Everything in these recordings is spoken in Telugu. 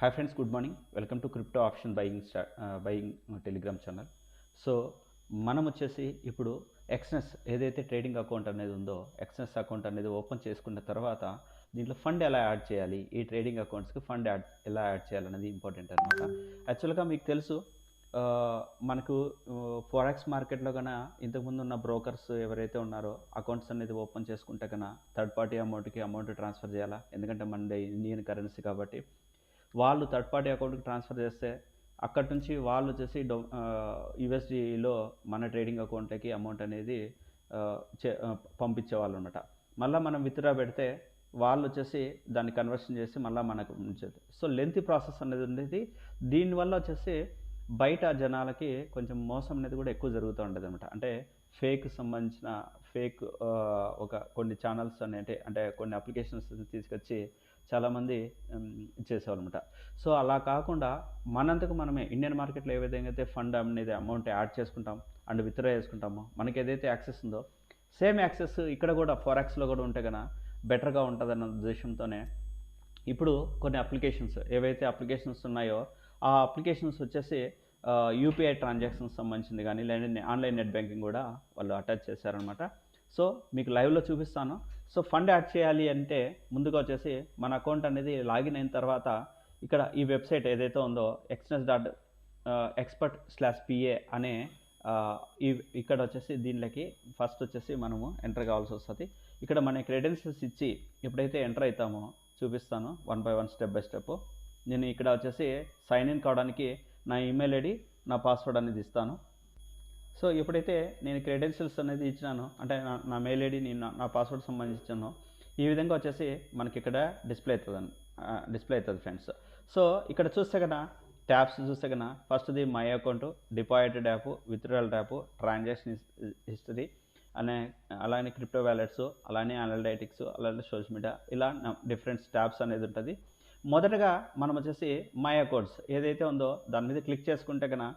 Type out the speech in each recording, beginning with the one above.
Hi friends, good morning. Welcome to Crypto Option Buying Telegram channel. So మనం వచ్చేసి ఇప్పుడు ఎక్స్నెస్ ఏదైతే ట్రేడింగ్ అకౌంట్ అనేది ఉందో ఎక్స్నెస్ అకౌంట్ అనేది ఓపెన్ చేసుకున్న తర్వాత దీంట్లో ఫండ్ ఎలా యాడ్ చేయాలి, ఈ ట్రేడింగ్ అకౌంట్స్కి ఫండ్ ఎలా యాడ్ చేయాలనేది ఇంపార్టెంట్ అనమాట. యాక్చువల్గా మీకు తెలుసు మనకు ఫారెక్స్ మార్కెట్లో కన్నా ఇంతకుముందు ఉన్న బ్రోకర్స్ ఎవరైతే ఉన్నారో అకౌంట్స్ అనేది ఓపెన్ చేసుకుంటే కన్నా థర్డ్ పార్టీ అమౌంట్ ట్రాన్స్ఫర్ చేయాలా, ఎందుకంటే మన ఇండియన్ కరెన్సీ కాబట్టి వాళ్ళు థర్డ్ పార్టీ అకౌంట్కి ట్రాన్స్ఫర్ చేస్తే అక్కడి నుంచి వాళ్ళు వచ్చేసి యూఎస్డీలో మన ట్రేడింగ్ అకౌంట్లకి అమౌంట్ అనేది పంపించేవాళ్ళు అనమాట. మళ్ళీ మనం విత్డ్రా పెడితే వాళ్ళు వచ్చేసి దాన్ని కన్వర్షన్ చేసి మళ్ళీ మనకు ఉంచేది. సో లెంతీ ప్రాసెస్ అనేది ఉండేది. దీనివల్ల వచ్చేసి బయట జనాలకి కొంచెం మోసం అనేది కూడా ఎక్కువ జరుగుతూ ఉండేది అనమాట. అంటే సంబంధించిన కొన్ని ఛానల్స్ అంటే కొన్ని అప్లికేషన్స్ తీసుకొచ్చి చాలామంది చేసేవాళ్ళు అనమాట. సో అలా కాకుండా మనంతకు మనమే ఇండియన్ మార్కెట్లో ఏ విధంగా అయితే ఫండ్ అనేది అమౌంట్ యాడ్ చేసుకుంటాం అండ్ విత్డ్రా చేసుకుంటామో, మనకి ఏదైతే యాక్సెస్ ఉందో సేమ్ యాక్సెస్ ఇక్కడ కూడా ఫారెక్స్లో కూడా ఉంటే కన్నా బెటర్గా ఉంటుందన్న ఉద్దేశంతోనే ఇప్పుడు కొన్ని అప్లికేషన్స్ ఏవైతే అప్లికేషన్స్ ఉన్నాయో ఆ అప్లికేషన్స్ వచ్చేసి యూపీఐ ట్రాన్సాక్షన్స్ సంబంధించింది కానీ లేదా ఆన్లైన్ నెట్ బ్యాంకింగ్ కూడా వాళ్ళు అటాచ్ చేశారనమాట. సో మీకు లైవ్లో చూపిస్తాను. సో ఫండ్ యాడ్ చేయాలి అంటే ముందుగా వచ్చేసి మన అకౌంట్ అనేది లాగిన్ అయిన తర్వాత ఇక్కడ ఈ వెబ్సైట్ ఏదైతే ఉందో exness.expert/pa అనే ఇక్కడ వచ్చేసి దీనిలోకి ఫస్ట్ వచ్చేసి మనము ఎంటర్ కావాల్సి వస్తుంది. ఇక్కడ మన క్రెడెన్షియల్స్ ఇచ్చి ఎప్పుడైతే ఎంటర్ అవుతామో చూపిస్తాను 1 by 1 స్టెప్ బై స్టెప్. నేను ఇక్కడ వచ్చేసి సైన్ ఇన్ కావడానికి నా ఈమెయిల్ ఐడి, నా పాస్వర్డ్ అనేది ఇస్తాను. సో ఎప్పుడైతే నేను క్రెడెన్షియల్స్ అనేది ఇచ్చినానో అంటే నా మెయిల్ ఐడి నేను నా పాస్వర్డ్ సంబంధించానో ఈ విధంగా వచ్చేసి మనకి ఇక్కడ డిస్ప్లే అవుతుంది ఫ్రెండ్స్. సో ఇక్కడ చూస్తే కన్నా ట్యాబ్స్ చూస్తే కన్నా ఫస్ట్ది my account, deposited app, withdrawal app, transaction history అలానే క్రిప్టో వ్యాలెట్స్, అలానే అనలిటిక్స్, అలానే సోషల్ మీడియా, ఇలా డిఫరెంట్ ట్యాబ్స్ అనేది ఉంటుంది. మొదటగా మనం వచ్చేసి మై అకౌంట్స్ ఏదైతే ఉందో దాని మీద క్లిక్ చేసుకుంటే కన్నా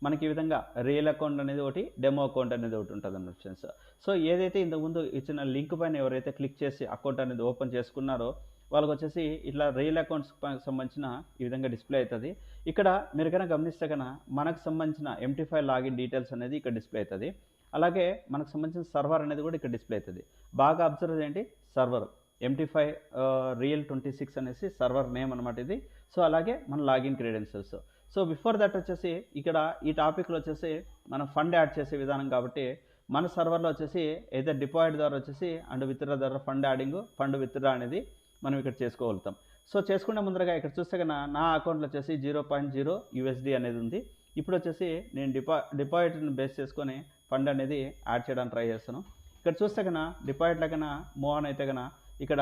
మనకి ఈ విధంగా రియల్ అకౌంట్ అనేది ఒకటి, డెమో అకౌంట్ అనేది ఒకటి ఉంటుంది అన్నమాట ఫ్రెండ్స్. సో ఏదైతే ఇంతకుముందు ఇచ్చిన లింక్ పైన ఎవరైతే క్లిక్ చేసి అకౌంట్ అనేది ఓపెన్ చేసుకున్నారో వాళ్ళకి వచ్చేసి ఇట్లా రియల్ అకౌంట్స్ సంబంధించిన ఈ విధంగా డిస్ప్లే అవుతుంది. ఇక్కడ మీరు కనుక గమనిస్తే కన్నా మనకు సంబంధించిన MT5 లాగిన్ డీటెయిల్స్ అనేది ఇక్కడ డిస్ప్లే అవుతుంది. అలాగే మనకు సంబంధించిన సర్వర్ అనేది కూడా ఇక్కడ డిస్ప్లే అవుతుంది. బాగా అబ్జర్వ్ చేయండి, సర్వర్ MT5 రియల్ 26 అనేసి సర్వర్ నేమ్ అనమాట ఇది. సో అలాగే మన login credentials. So before that వచ్చేసి ఇక్కడ ఈ టాపిక్లో వచ్చేసి మనం ఫండ్ యాడ్ చేసే విధానం కాబట్టి మన సర్వర్లో వచ్చేసి ఏదో డిపాజిట్ ద్వారా వచ్చేసి అండ్ విత్డ్రా ద్వారా ఫండ్ విత్డ్రా అనేది మనం ఇక్కడ చేసుకోగలుగుతాం. సో చేసుకునే ముందరగా ఇక్కడ చూస్తే కన్నా నా అకౌంట్లో వచ్చేసి 0.0 USD అనేది ఉంది. ఇప్పుడు వచ్చేసి నేను డిపాజిట్ని బేస్ చేసుకొని ఫండ్ అనేది యాడ్ చేయడానికి ట్రై చేస్తాను. ఇక్కడ చూస్తే కన్నా డిపాజిట్లో కన్నా మూవ్ ఆన్ అయితే కన్నా ఇక్కడ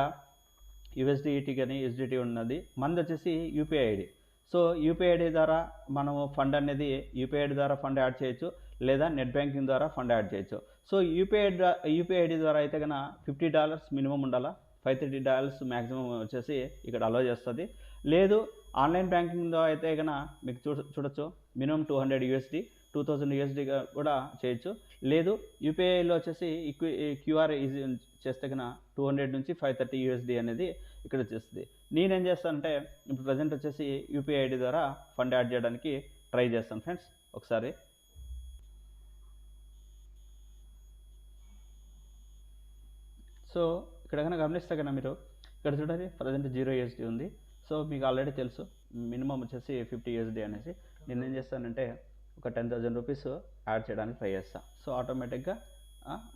USDT కానీ USDT ఉన్నది. మనది వచ్చేసి UPI ID. So UPI ID ద్వారా మనము ఫండ్ అనేది యూపీఐ ఐడి ద్వారా ఫండ్ యాడ్ చేయొచ్చు, లేదా నెట్ బ్యాంకింగ్ ద్వారా ఫండ్ యాడ్ చేయొచ్చు. సో యూపీఐ ఐడి ద్వారా అయితే కన్నా $50 మినిమం ఉండాలా, $530 మ్యాక్సిమం వచ్చేసి ఇక్కడ అలో చేస్తుంది. లేదు ఆన్లైన్ బ్యాంకింగ్లో అయితే కన్నా మీకు చూడొచ్చు మినిమం $200 $2000 USD కూడా చేయొచ్చు. లేదు యూపీఐలో వచ్చేసి క్యూఆర్ ఈజీ చేస్తే కన్నా 200 నుంచి 530 USD అనేది ఇక్కడ వచ్చేస్తుంది. నేనేం చేస్తానంటే ఇప్పుడు ప్రజెంట్ వచ్చేసి యూపీఐ ఐడి ద్వారా ఫండ్ యాడ్ చేయడానికి ట్రై చేస్తాను ఫ్రెండ్స్. ఒకసారి సో ఇక్కడ కన్నా గమనిస్తే కన్నా మీరు ఇక్కడ చూడండి ప్రజెంట్ 0 USD ఉంది. సో మీకు ఆల్రెడీ తెలుసు మినిమం వచ్చేసి 50 USD అనేసి. నేను ఏం చేస్తానంటే ఒక 10,000 రూపీస్ యాడ్ చేయడానికి ట్రై చేస్తాను. సో ఆటోమేటిక్గా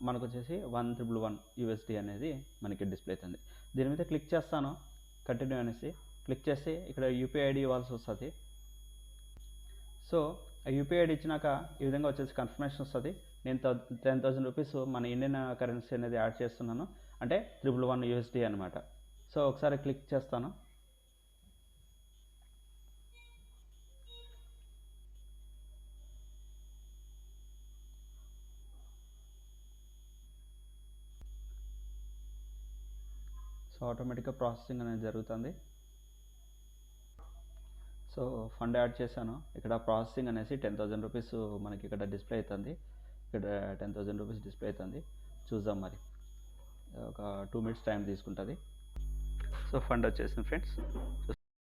మనకు వచ్చేసి 1111 USD అనేది మనకి డిస్ప్లే అవుతుంది. దీని మీద క్లిక్ చేస్తాను, కంటిన్యూ అనేసి క్లిక్ చేసి ఇక్కడ యూపీఐ ఐడి ఇవ్వాల్సి వస్తుంది. సో ఆ యూపీఐ ఐడి ఇచ్చినాక ఈ విధంగా వచ్చేసి కన్ఫర్మేషన్ వస్తుంది. నేను 10,000 రూపీస్ మన ఇండియన్ కరెన్సీ అనేది యాడ్ చేస్తున్నాను, అంటే 1111 USD అనమాట. సో ఒకసారి క్లిక్ చేస్తాను. సో ఆటోమేటిక్గా ప్రాసెసింగ్ అనేది జరుగుతుంది. సో ఫండ్ యాడ్ చేశాను. ఇక్కడ ప్రాసెసింగ్ అనేసి 10,000 రూపీస్ మనకి ఇక్కడ డిస్ప్లే అవుతుంది. ఇక్కడ 10,000 రూపీస్ డిస్ప్లే అవుతుంది. చూద్దాం, మరి ఒక 2 minutes టైం తీసుకుంటుంది. సో ఫండ్ వచ్చేసింది ఫ్రెండ్స్. సో